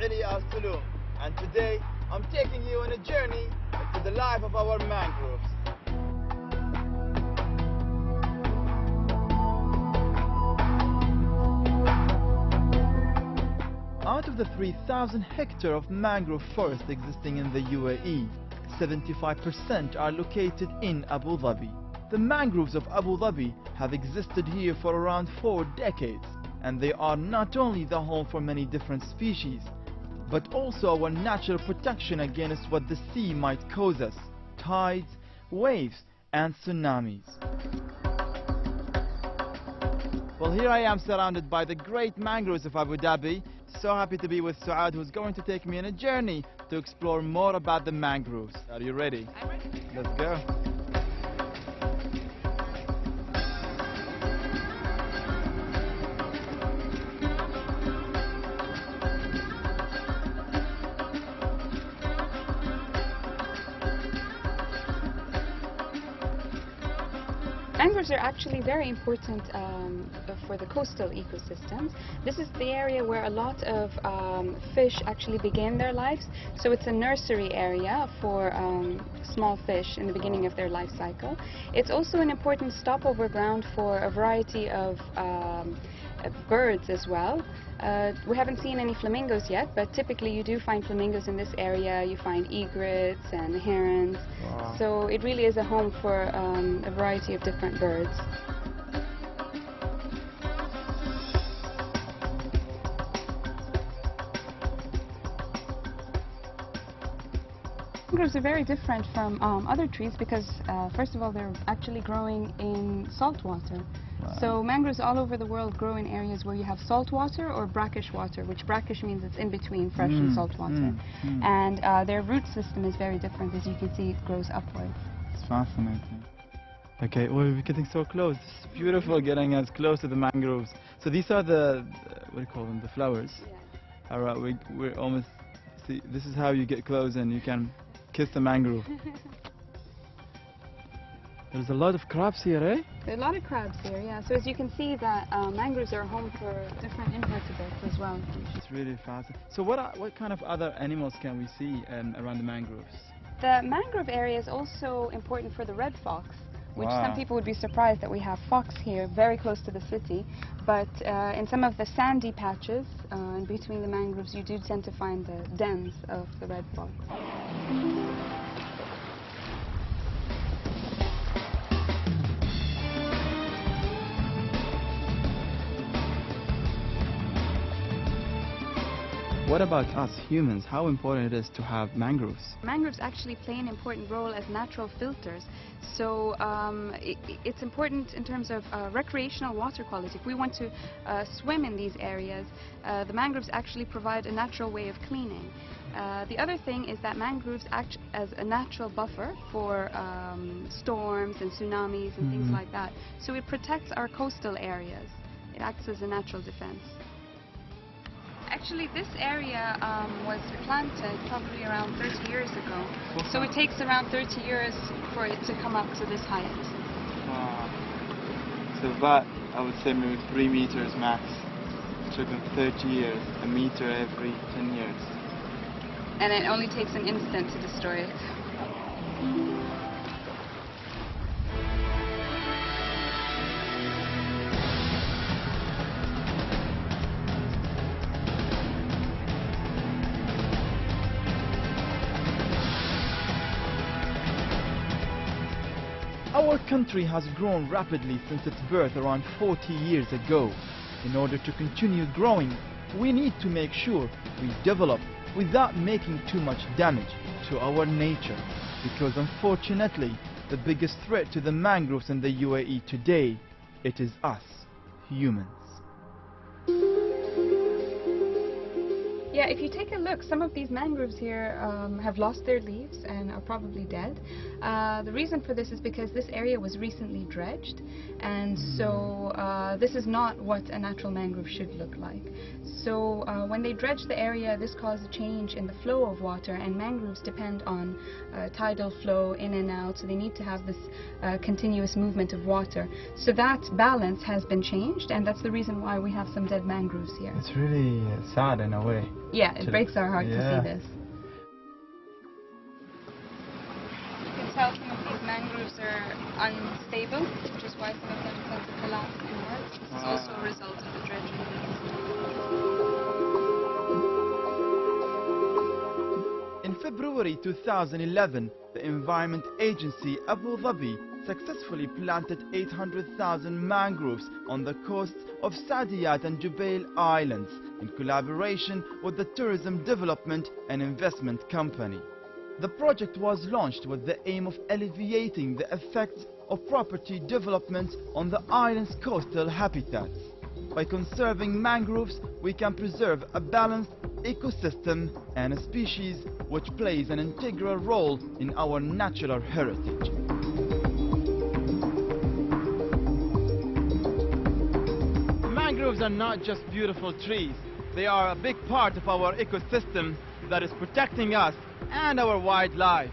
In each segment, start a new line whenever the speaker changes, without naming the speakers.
Ali Al Saloom, and today I'm taking you on a journey into the life of our mangroves. Out of the 3,000 hectares of mangrove forest existing in the UAE, 75% are located in Abu Dhabi. The mangroves of Abu Dhabi have existed here for around 4 decades, and they are not only the home for many different species, but also our natural protection against what the sea might cause us: tides, waves and tsunamis. Well, here I am surrounded by the great mangroves of Abu Dhabi. So happy to be with Suad, who's going to take me on a journey to explore more about the mangroves. Are you ready?
I'm ready.
Let's go.
Mangroves are actually very important for the coastal ecosystems. This is the area where a lot of fish actually begin their lives. So it's a nursery area for small fish in the beginning of their life cycle. It's also an important stopover ground for a variety of birds as well. We haven't seen any flamingos yet, but typically you do find flamingos in this area. You find egrets and herons.
Wow.
So it really is a home for a variety of different birds. Mangroves are very different from other trees because, first of all, they're actually growing in salt water.
Wow.
So mangroves all over the world grow in areas where you have salt water or brackish water, which brackish means it's in between fresh and salt water. And their root system is very different. As you can see, it grows upwards.
It's fascinating. Okay, well, we're getting so close. It's beautiful getting as close to the mangroves. So these are the, what do you call them, the flowers?
Yeah.
All right, we're almost, see, this is how you get close and you can kiss the mangrove. There's a lot of crabs here, eh?
There are a lot of crabs here, yeah. So as you can see, that mangroves are home for different invertebrates as well.
It's really fascinating. So what kind of other animals can we see around the mangroves?
The mangrove area is also important for the red fox, which
Wow.
some people would be surprised that we have fox here very close to the city. But in some of the sandy patches in between the mangroves, you do tend to find the dens of the red fox.
What about us humans? How important it is to have mangroves?
Mangroves actually play an important role as natural filters. So it's important in terms of recreational water quality. If we want to swim in these areas, the mangroves actually provide a natural way of cleaning. The other thing is that mangroves act as a natural buffer for storms and tsunamis and things like that. So it protects our coastal areas. It acts as a natural defense. Actually, this area was planted probably around 30 years ago. So it takes around 30 years for it to come up to this height.
Wow. So that, I would say maybe 3 meters max. It took them 30 years, a meter every 10 years.
And it only takes an instant to destroy it.
Our country has grown rapidly since its birth around 40 years ago. In order to continue growing, we need to make sure we develop without making too much damage to our nature. Because unfortunately, the biggest threat to the mangroves in the UAE today, it is us, humans.
Yeah, if you take a look, some of these mangroves here have lost their leaves and are probably dead. The reason for this is because this area was recently dredged, and so this is not what a natural mangrove should look like. So when they dredged the area, this caused a change in the flow of water, and mangroves depend on tidal flow in and out, so they need to have this continuous movement of water. So that balance has been changed, and that's the reason why we have some dead mangroves here.
It's really sad in a way.
Yeah, it breaks our heart to see this. You can tell some of these mangroves are unstable, which is why some of them tend to collapse inwards. This is also a result of the dredging.
In February 2011, the Environment Agency Abu Dhabi successfully planted 800,000 mangroves on the coasts of Saadiyat and Jubail Islands in collaboration with the Tourism Development and Investment Company. The project was launched with the aim of alleviating the effects of property development on the island's coastal habitats. By conserving mangroves, we can preserve a balanced ecosystem and a species which plays an integral role in our natural heritage. Mangroves are not just beautiful trees. They are a big part of our ecosystem that is protecting us and our wildlife.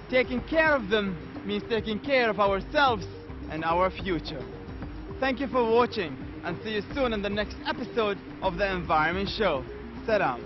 Taking care of them means taking care of ourselves and our future. Thank you for watching, and see you soon in the next episode of the Environment Show. Salam.